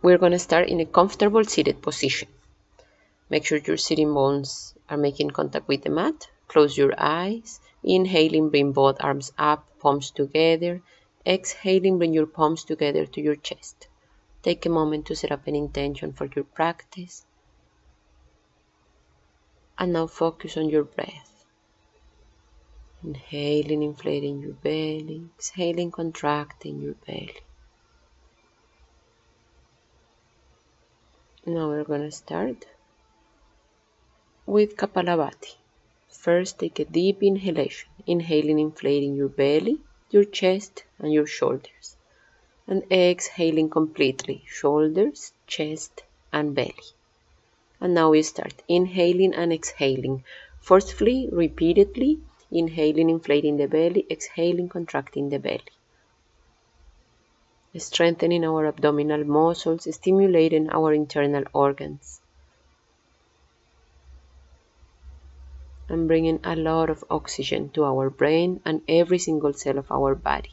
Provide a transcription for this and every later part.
We're going to start in a comfortable seated position. Make sure your sitting bones are making contact with the mat. Close your eyes. Inhaling, bring both arms up, palms together. Exhaling, bring your palms together to your chest. Take a moment to set up an intention for your practice. And now focus on your breath. Inhaling, inflating your belly. Exhaling, contracting your belly. Now we're going to start with Kapalabhati. First, take a deep inhalation. Inhaling, inflating your belly, your chest, and your shoulders. And exhaling completely, shoulders, chest, and belly. And now we start inhaling and exhaling, forcefully, repeatedly, inhaling, inflating the belly, exhaling, contracting the belly. Strengthening our abdominal muscles, stimulating our internal organs. And bringing a lot of oxygen to our brain and every single cell of our body.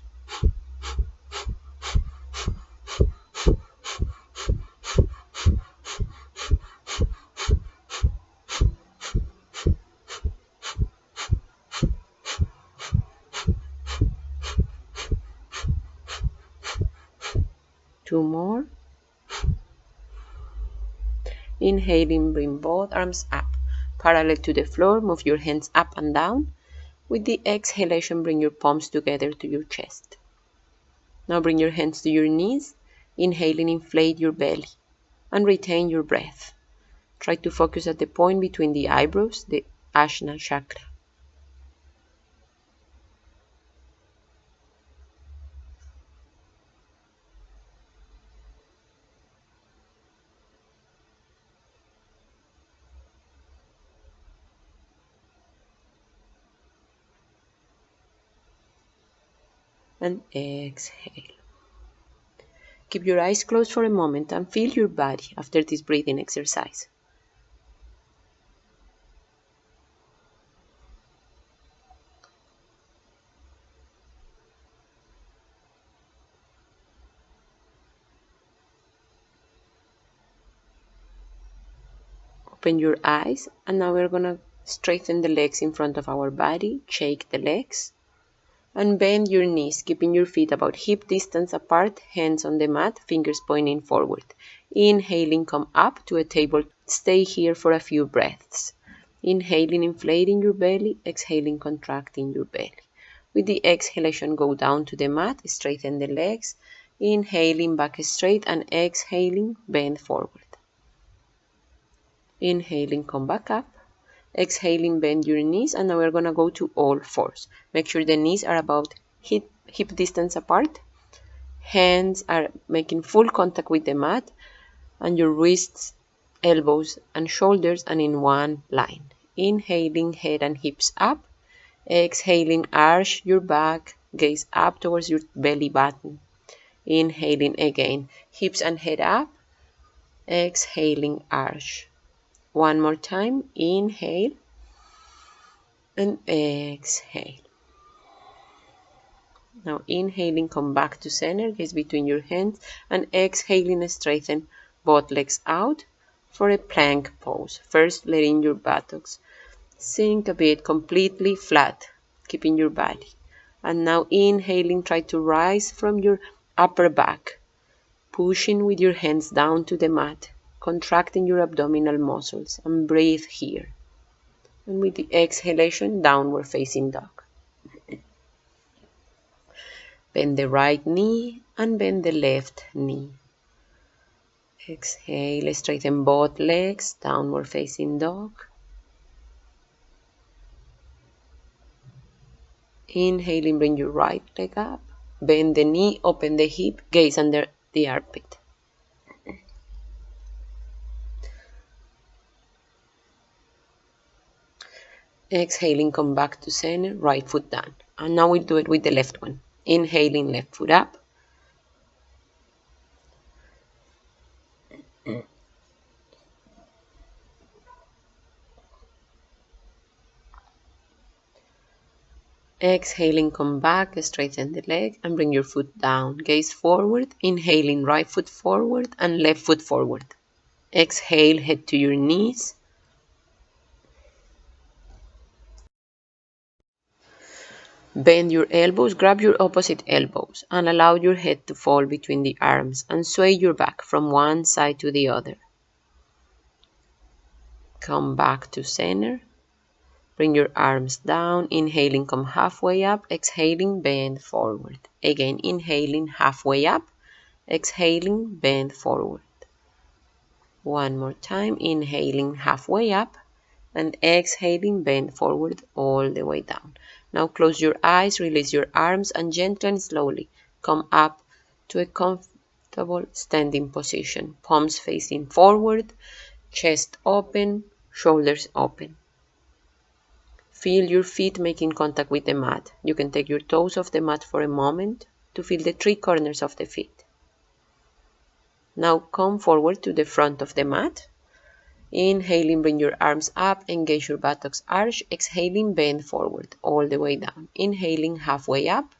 Two more. Inhaling, bring both arms up, parallel to the floor. Move your hands up and down. With the exhalation, bring your palms together to your chest. Now bring your hands to your knees. Inhaling, inflate your belly and retain your breath. Try to focus at the point between the eyebrows, the Ajna chakra. And exhale. Keep your eyes closed for a moment and feel your body after this breathing exercise. Open your eyes, and now we're going to straighten the legs in front of our body. Shake the legs. And bend your knees, keeping your feet about hip distance apart, hands on the mat, fingers pointing forward. Inhaling, come up to a table. Stay here for a few breaths. Inhaling, inflating your belly. Exhaling, contracting your belly. With the exhalation, go down to the mat, straighten the legs. Inhaling, back straight, and exhaling, bend forward. Inhaling, come back up. Exhaling, bend your knees, and now we're going to go to all fours. Make sure the knees are about hip distance apart. Hands are making full contact with the mat, and your wrists, elbows, and shoulders are in one line. Inhaling, head and hips up. Exhaling, arch your back, gaze up towards your belly button. Inhaling again, hips and head up. Exhaling, arch. One more time, inhale and exhale. Now inhaling, come back to center, gaze between your hands, and exhaling, straighten both legs out for a plank pose. First, letting your buttocks sink a bit, completely flat, keeping your body. And now inhaling, try to rise from your upper back, pushing with your hands down to the mat, contracting your abdominal muscles, and breathe here. And with the exhalation, downward facing dog. Bend the right knee and bend the left knee. Exhale, straighten both legs, downward facing dog. Inhaling, bring your right leg up. Bend the knee, open the hip, gaze under the armpit. Exhaling, come back to center, right foot down. And now we'll do it with the left one. Inhaling, left foot up. Exhaling, come back, straighten the leg and bring your foot down. Gaze forward, inhaling right foot forward and left foot forward. Exhale, head to your knees. Bend your elbows, grab your opposite elbows and allow your head to fall between the arms and sway your back from one side to the other. Come back to center. Bring your arms down, inhaling, come halfway up, exhaling, bend forward. Again, inhaling, halfway up, exhaling, bend forward. One more time, inhaling, halfway up, and exhaling, bend forward all the way down. Now close your eyes, release your arms, and gently and slowly come up to a comfortable standing position. Palms facing forward, chest open, shoulders open. Feel your feet making contact with the mat. You can take your toes off the mat for a moment to feel the three corners of the feet. Now come forward to the front of the mat. Inhaling, bring your arms up, engage your buttocks arch. Exhaling, bend forward all the way down. Inhaling, halfway up.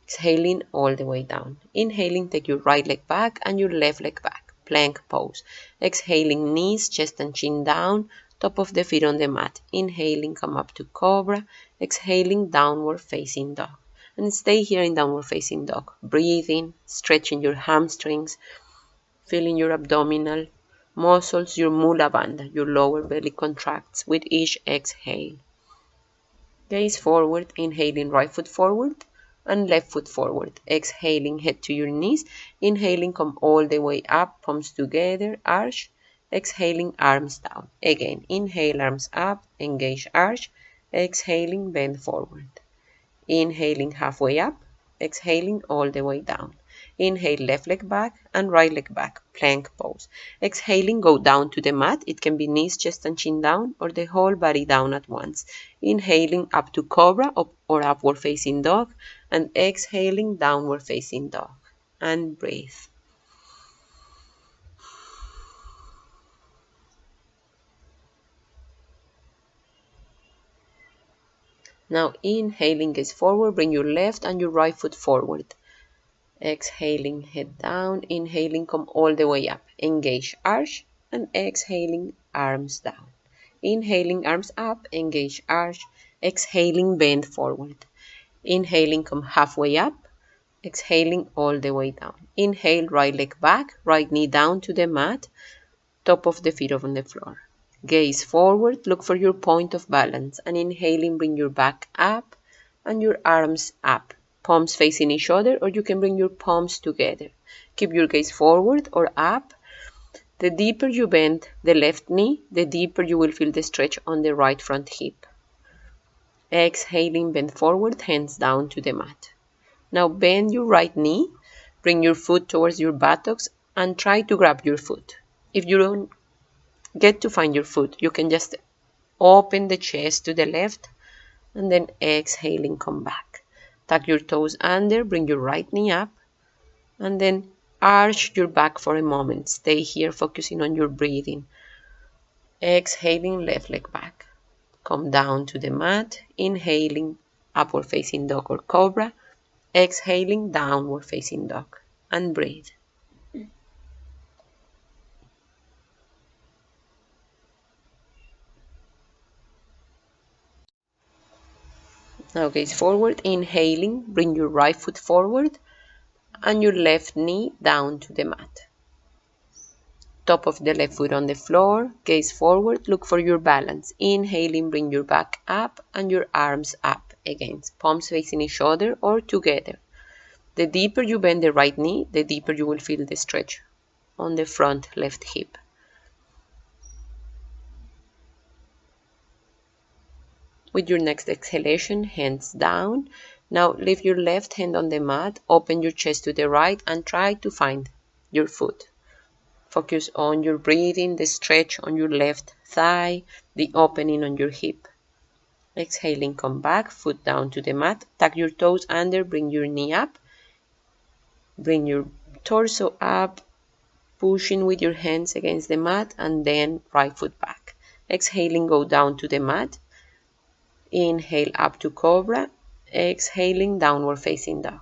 Exhaling, all the way down. Inhaling, take your right leg back and your left leg back. Plank pose. Exhaling, knees, chest and chin down. Top of the feet on the mat. Inhaling, come up to cobra. Exhaling, downward facing dog. And stay here in downward facing dog. Breathing, stretching your hamstrings, feeling your abdominal muscles, your mula bandha, your lower belly contracts with each exhale. Gaze forward, inhaling right foot forward and left foot forward. Exhaling, head to your knees. Inhaling, come all the way up, palms together, arch. Exhaling, arms down. Again, inhale, arms up, engage, arch. Exhaling, bend forward. Inhaling, halfway up. Exhaling, all the way down. Inhale, left leg back and right leg back, plank pose. Exhaling, go down to the mat. It can be knees, chest and chin down or the whole body down at once. Inhaling, up to cobra or upward facing dog, and exhaling, downward facing dog. And breathe. Now inhaling, gaze forward, bring your left and your right foot forward. Exhaling, head down. Inhaling, come all the way up. Engage, arch, and exhaling, arms down. Inhaling, arms up, engage, arch. Exhaling, bend forward. Inhaling, come halfway up. Exhaling, all the way down. Inhale, right leg back, right knee down to the mat, top of the feet on the floor. Gaze forward, look for your point of balance, and inhaling, bring your back up and your arms up. Palms facing each other, or you can bring your palms together. Keep your gaze forward or up. The deeper you bend the left knee, the deeper you will feel the stretch on the right front hip. Exhaling, bend forward, hands down to the mat. Now bend your right knee, bring your foot towards your buttocks and try to grab your foot. If you don't get to find your foot, you can just open the chest to the left and then exhaling, come back. Tuck your toes under, bring your right knee up, and then arch your back for a moment. Stay here focusing on your breathing. Exhaling, left leg back. Come down to the mat, inhaling, upward facing dog or cobra. Exhaling, downward facing dog. And breathe. Now gaze forward, inhaling, bring your right foot forward and your left knee down to the mat. Top of the left foot on the floor, gaze forward, look for your balance. Inhaling, bring your back up and your arms up again, palms facing each other or together. The deeper you bend the right knee, the deeper you will feel the stretch on the front left hip. With your next exhalation, hands down. Now leave your left hand on the mat, open your chest to the right and try to find your foot. Focus on your breathing, the stretch on your left thigh, the opening on your hip. Exhaling, come back, foot down to the mat, tuck your toes under, bring your knee up, bring your torso up, pushing with your hands against the mat and then right foot back. Exhaling, go down to the mat. Inhale up to cobra Exhaling, downward facing dog.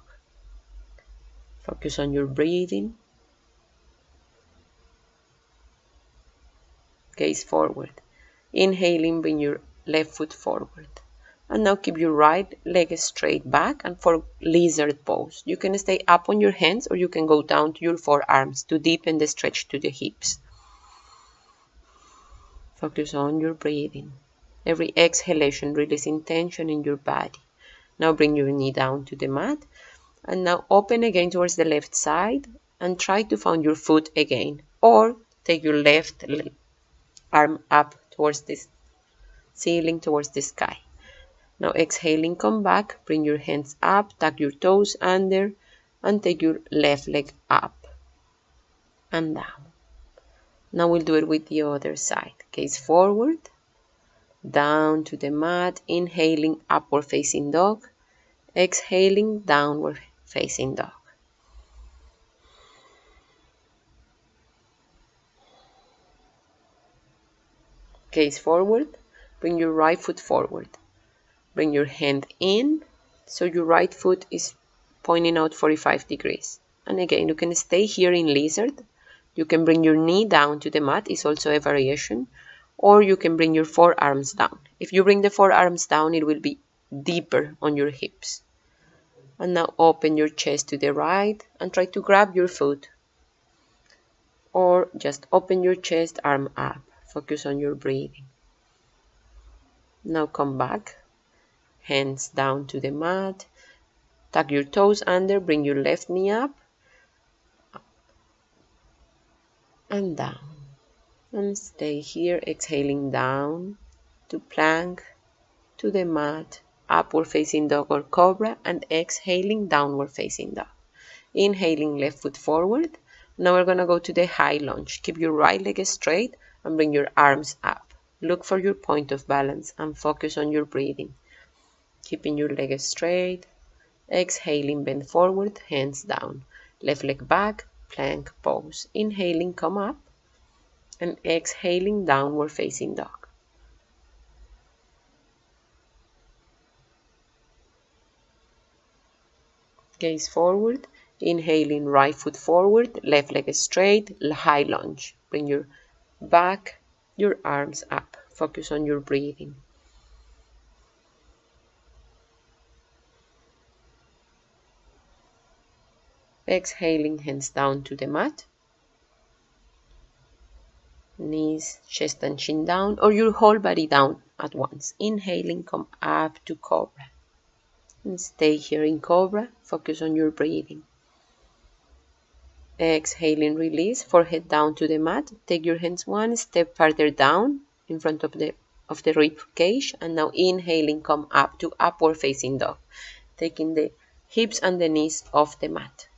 Focus on your breathing. Gaze forward. Inhaling, bring your left foot forward. And now keep your right leg straight back and for lizard pose. You can stay up on your hands or you can go down to your forearms to deepen the stretch to the hips. Focus on your breathing. Every exhalation releasing tension in your body. Now bring your knee down to the mat. And now open again towards the left side and try to find your foot again. Or take your left arm up towards this ceiling, towards the sky. Now exhaling, come back, bring your hands up, tuck your toes under, and take your left leg up and down. Now we'll do it with the other side. Gaze forward, down to the mat, inhaling, upward facing dog, exhaling, downward facing dog. Gaze forward, bring your right foot forward. Bring your hand in, so your right foot is pointing out 45 degrees. And again, you can stay here in lizard. You can bring your knee down to the mat, is also a variation. Or you can bring your forearms down. If you bring the forearms down, it will be deeper on your hips. And now open your chest to the right and try to grab your foot. Or just open your chest, arm up. Focus on your breathing. Now come back. Hands down to the mat. Tuck your toes under, bring your left knee up. And down. And stay here, exhaling down to plank, to the mat, upward facing dog or cobra, and exhaling, downward facing dog. Inhaling, left foot forward. Now we're going to go to the high lunge. Keep your right leg straight and bring your arms up. Look for your point of balance and focus on your breathing. Keeping your leg straight. Exhaling, bend forward, hands down. Left leg back, plank pose. Inhaling, come up. And exhaling, downward facing dog. Gaze forward. Inhaling, right foot forward, left leg straight, high lunge. Bring your back, your arms up. Focus on your breathing. Exhaling, hands down to the mat. Knees, chest and chin down, or your whole body down at once. Inhaling, come up to cobra. And stay here in cobra. Focus on your breathing. Exhaling, release, forehead down to the mat. Take your hands one step further down in front of the rib cage. And now inhaling, come up to upward facing dog. Taking the hips and the knees off the mat.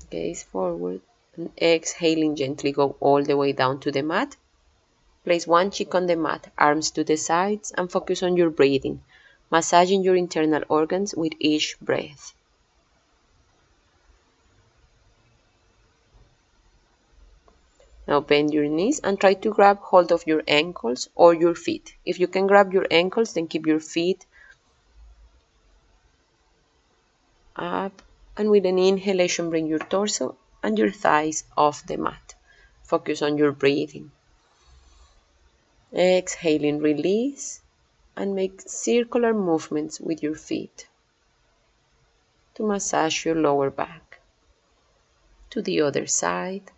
Gaze forward and exhaling, gently go all the way down to the mat. Place one cheek on the mat, arms to the sides, and focus on your breathing, massaging your internal organs with each breath. Now bend your knees and try to grab hold of your ankles or your feet. If you can grab your ankles, then keep your feet up. And with an inhalation, bring your torso and your thighs off the mat. Focus on your breathing. Exhaling, release, and make circular movements with your feet to massage your lower back. To the other side.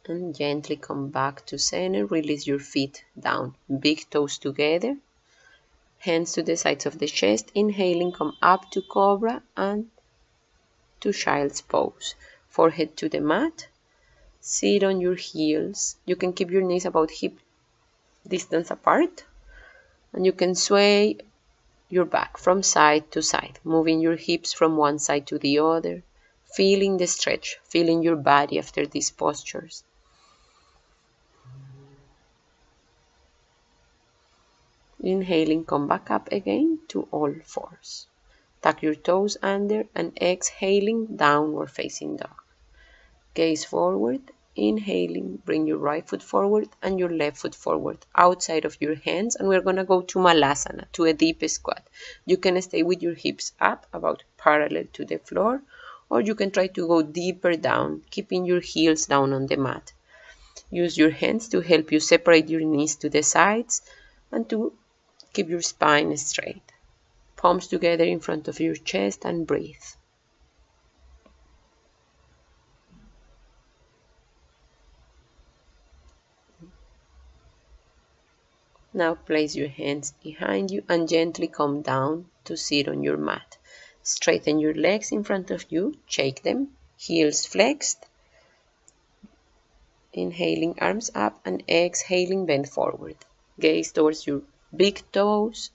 And gently come back to center. Release your feet down. Big toes together. Hands to the sides of the chest. Inhaling, come up to cobra and to child's pose. Forehead to the mat. Sit on your heels. You can keep your knees about hip distance apart. And you can sway your back from side to side, moving your hips from one side to the other, feeling the stretch, feeling your body after these postures. Inhaling, come back up again to all fours. Tuck your toes under and exhaling, downward facing dog. Gaze forward, Inhaling, bring your right foot forward and your left foot forward outside of your hands, and we're going to go to Malasana, to a deep squat. You can stay with your hips up, about parallel to the floor, or you can try to go deeper down, keeping your heels down on the mat. Use your hands to help you separate your knees to the sides and to keep your spine straight. Palms together in front of your chest and breathe. Now place your hands behind you and gently come down to sit on your mat. Straighten your legs in front of you, shake them, heels flexed. Inhaling, arms up, and exhaling, bend forward. Gaze towards your big toes,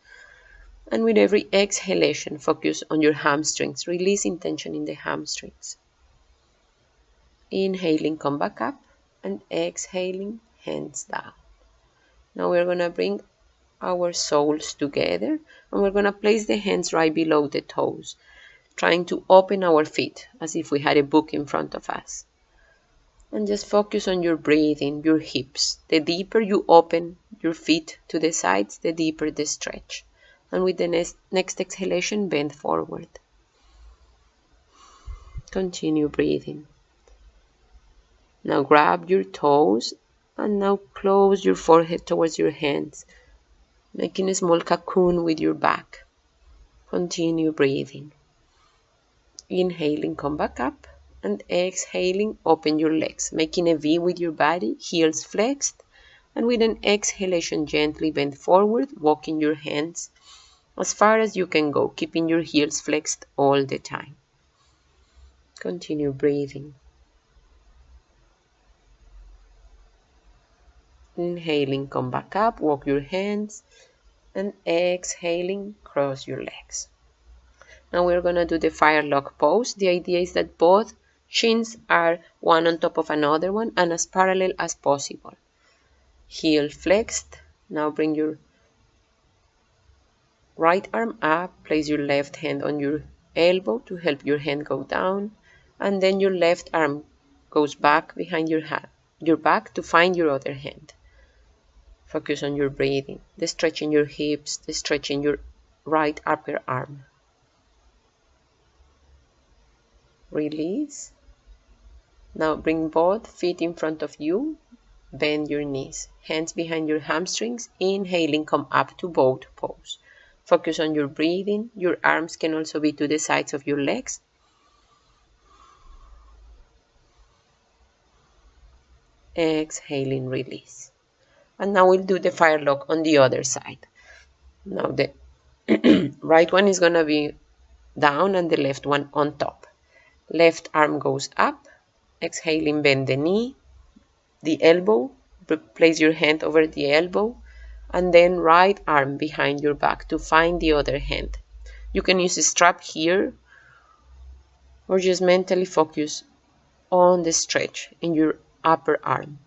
and with every exhalation, focus on your hamstrings, releasing tension in the hamstrings. Inhaling, come back up, and exhaling, hands down. Now we're going to bring our soles together, and we're going to place the hands right below the toes, trying to open our feet as if we had a book in front of us. And just focus on your breathing, your hips. The deeper you open your feet to the sides, the deeper the stretch. And with the next exhalation, bend forward. Continue breathing. Now grab your toes and now close your forehead towards your hands, making a small cocoon with your back. Continue breathing. Inhaling, come back up, and exhaling, open your legs, making a V with your body, heels flexed, and with an exhalation, gently bend forward, walking your hands as far as you can go, keeping your heels flexed all the time. Continue breathing. Inhaling, come back up, walk your hands, and exhaling, cross your legs. Now we're going to do the firelock pose. The idea is that both shins are one on top of another one and as parallel as possible. Heel flexed. Now bring your right arm up, place your left hand on your elbow to help your hand go down, and then your left arm goes back behind your back to find your other hand. Focus on your breathing, the stretch in your hips, the stretch in your right upper arm. Release. Now bring both feet in front of you, bend your knees, hands behind your hamstrings, inhaling, come up to boat pose. Focus on your breathing, your arms can also be to the sides of your legs. Exhaling, release. And now we'll do the firelock on the other side. Now the right one is going to be down and the left one on top. Left arm goes up, exhaling, bend the knee, the elbow, place your hand over the elbow, and then right arm behind your back to find the other hand. You can use a strap here or just mentally focus on the stretch in your upper arm.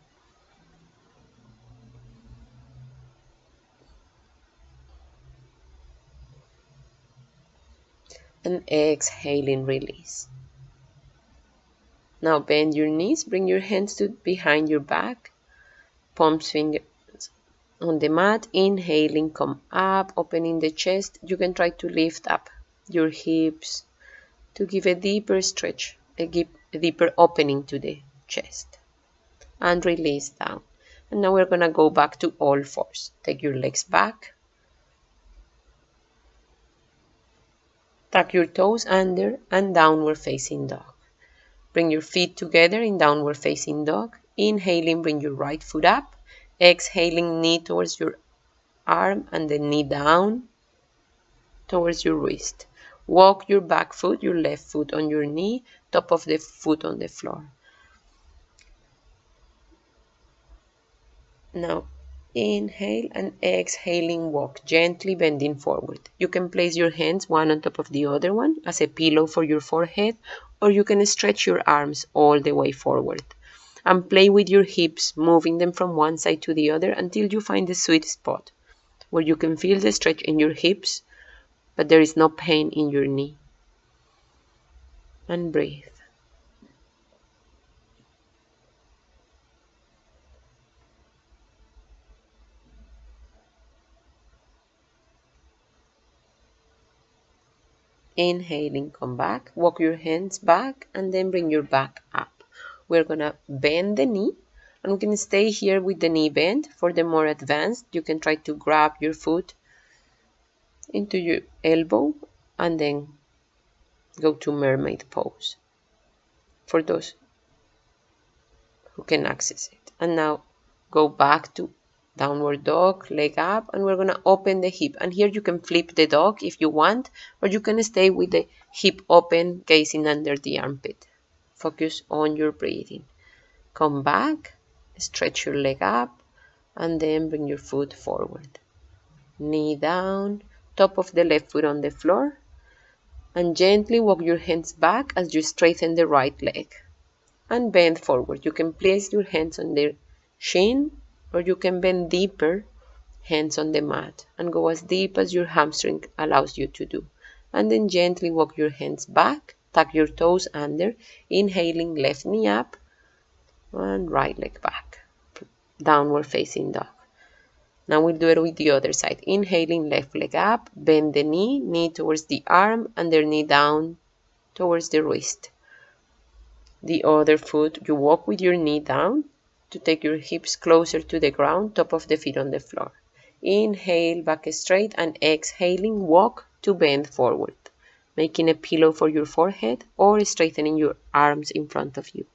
And exhaling, release. Now bend your knees, bring your hands to behind your back, palms, fingers on the mat. Inhaling, come up, opening the chest. You can try to lift up your hips to give a deeper stretch, a deeper opening to the chest. And release down. And now we're going to go back to all fours. Take your legs back. Tuck your toes under and downward facing dog. Bring your feet together in downward facing dog. Inhaling, bring your right foot up. Exhaling, knee towards your arm and the knee down towards your wrist. Walk your back foot, your left foot on your knee, top of the foot on the floor. Now inhale and exhaling, walk gently, bending forward. You can place your hands one on top of the other one as a pillow for your forehead, or you can stretch your arms all the way forward and play with your hips, moving them from one side to the other until you find the sweet spot where you can feel the stretch in your hips, but there is no pain in your knee. And breathe. Inhaling, come back, walk your hands back, and then bring your back up. We're gonna bend the knee, and we can stay here with the knee bent. For the more advanced, you can try to grab your foot into your elbow and then go to mermaid pose for those who can access it. And now go back to downward dog, leg up, and we're gonna open the hip. And here you can flip the dog if you want, or you can stay with the hip open, gazing under the armpit. Focus on your breathing. Come back, stretch your leg up, and then bring your foot forward. Knee down, top of the left foot on the floor, and gently walk your hands back as you straighten the right leg. And bend forward. You can place your hands on the shin, or you can bend deeper, hands on the mat, and go as deep as your hamstring allows you to do. And then gently walk your hands back, tuck your toes under, inhaling left knee up, and right leg back. Downward facing dog. Now we'll do it with the other side. Inhaling left leg up, bend the knee, knee towards the arm, and the knee down towards the wrist. The other foot, you walk with your knee down to take your hips closer to the ground, top of the feet on the floor. Inhale, back straight, and exhaling, walk to bend forward, making a pillow for your forehead or straightening your arms in front of you.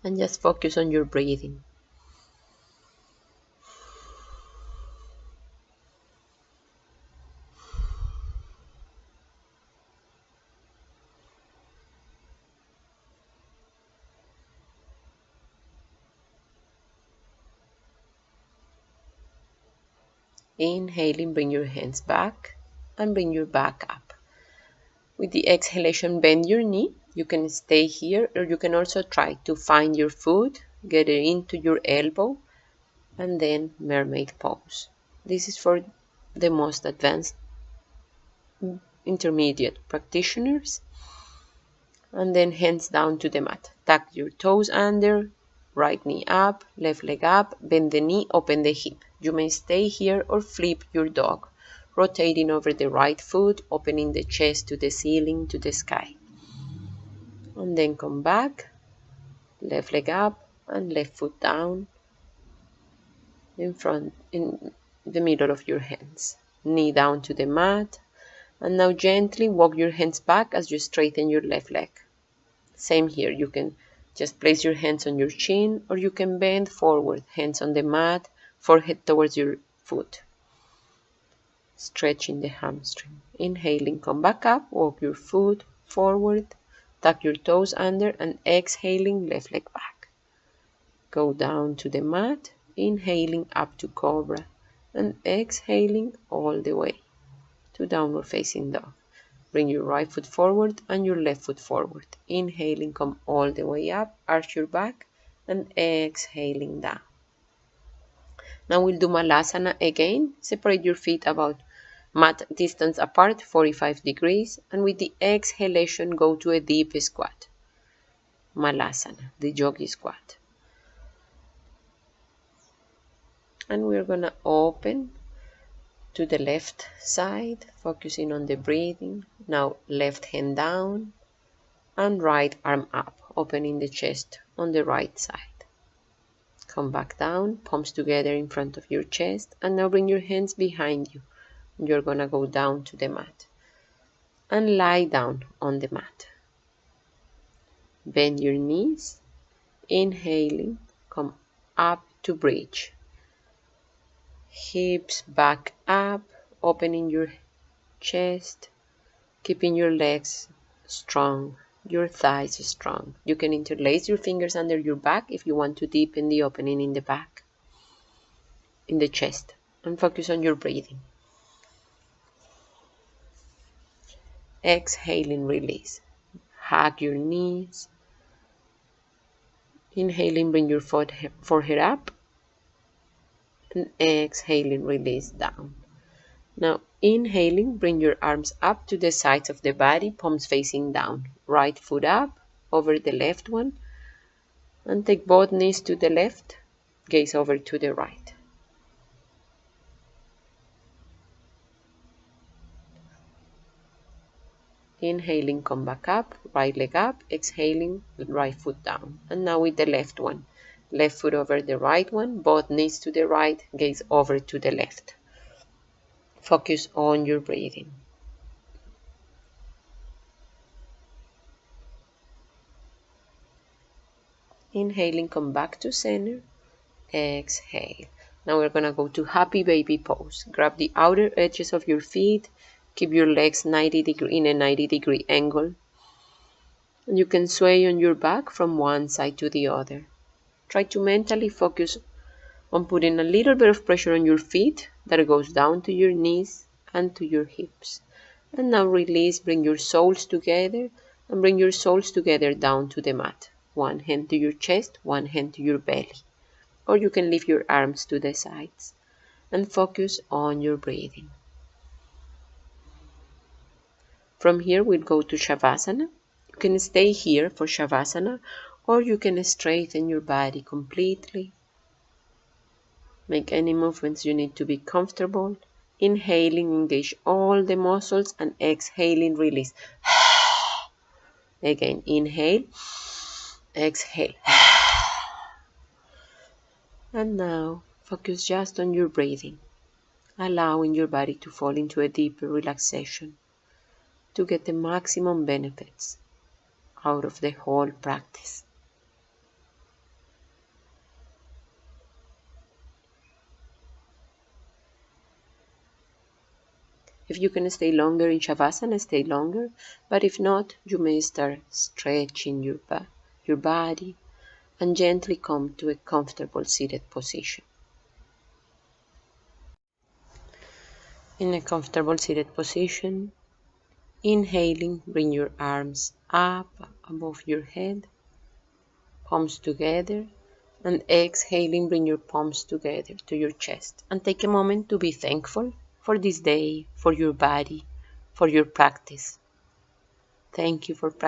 And just focus on your breathing. Inhaling, bring your hands back and bring your back up. With the exhalation, bend your knee. You can stay here, or you can also try to find your foot, get it into your elbow, and then mermaid pose. This is for the most advanced intermediate practitioners. And then hands down to the mat. Tuck your toes under, right knee up, left leg up, bend the knee, open the hip. You may stay here or flip your dog, rotating over the right foot, opening the chest to the ceiling, to the sky. And then come back, left leg up and left foot down in front, in the middle of your hands. Knee down to the mat. And now gently walk your hands back as you straighten your left leg. Same here, you can just place your hands on your chin, or you can bend forward, hands on the mat, forehead towards your foot. Stretching the hamstring. Inhaling, come back up, walk your foot forward, tuck your toes under, and exhaling, left leg back. Go down to the mat, inhaling up to cobra, and exhaling all the way to downward facing dog. Bring your right foot forward and your left foot forward. Inhaling, come all the way up, arch your back, and exhaling down. Now we'll do Malasana again. Separate your feet about mat distance apart, 45 degrees, and with the exhalation, go to a deep squat. Malasana, the yogi squat. And we're gonna open to the left side, focusing on the breathing. Now left hand down and right arm up, opening the chest on the right side. Come back down, palms together in front of your chest, and now bring your hands behind you. You're gonna go down to the mat and lie down on the mat. Bend your knees, inhaling, come up to bridge. Hips back up, opening your chest, keeping your legs strong, your thighs strong. You can interlace your fingers under your back if you want to deepen the opening in the back, in the chest, and focus on your breathing. Exhaling, release. Hug your knees. Inhaling, bring your forehead up. And exhaling, release down. Now inhaling, bring your arms up to the sides of the body, palms facing down. Right foot up over the left one. And take both knees to the left, gaze over to the right. Inhaling, come back up, right leg up, exhaling, right foot down. And now with the left one. Left foot over the right one, both knees to the right, gaze over to the left. Focus on your breathing. Inhaling, come back to center. Exhale. Now we're going to go to happy baby pose. Grab the outer edges of your feet. Keep your legs in a 90-degree angle. And you can sway on your back from one side to the other. Try to mentally focus on putting a little bit of pressure on your feet that goes down to your knees and to your hips. And now release, bring your soles together and bring your soles together down to the mat. One hand to your chest, one hand to your belly. Or you can lift your arms to the sides and focus on your breathing. From here we'll go to Shavasana. You can stay here for Shavasana or you can straighten your body completely. Make any movements you need to be comfortable. Inhaling, engage all the muscles and exhaling, release. Again, inhale, exhale. And now focus just on your breathing, allowing your body to fall into a deeper relaxation to get the maximum benefits out of the whole practice. If you can stay longer in Shavasana, stay longer, but if not, you may start stretching your body and gently come to a comfortable seated position. In a comfortable seated position, inhaling, bring your arms up above your head, palms together, and exhaling, bring your palms together to your chest. And take a moment to be thankful for this day, for your body, for your practice. Thank you for practicing.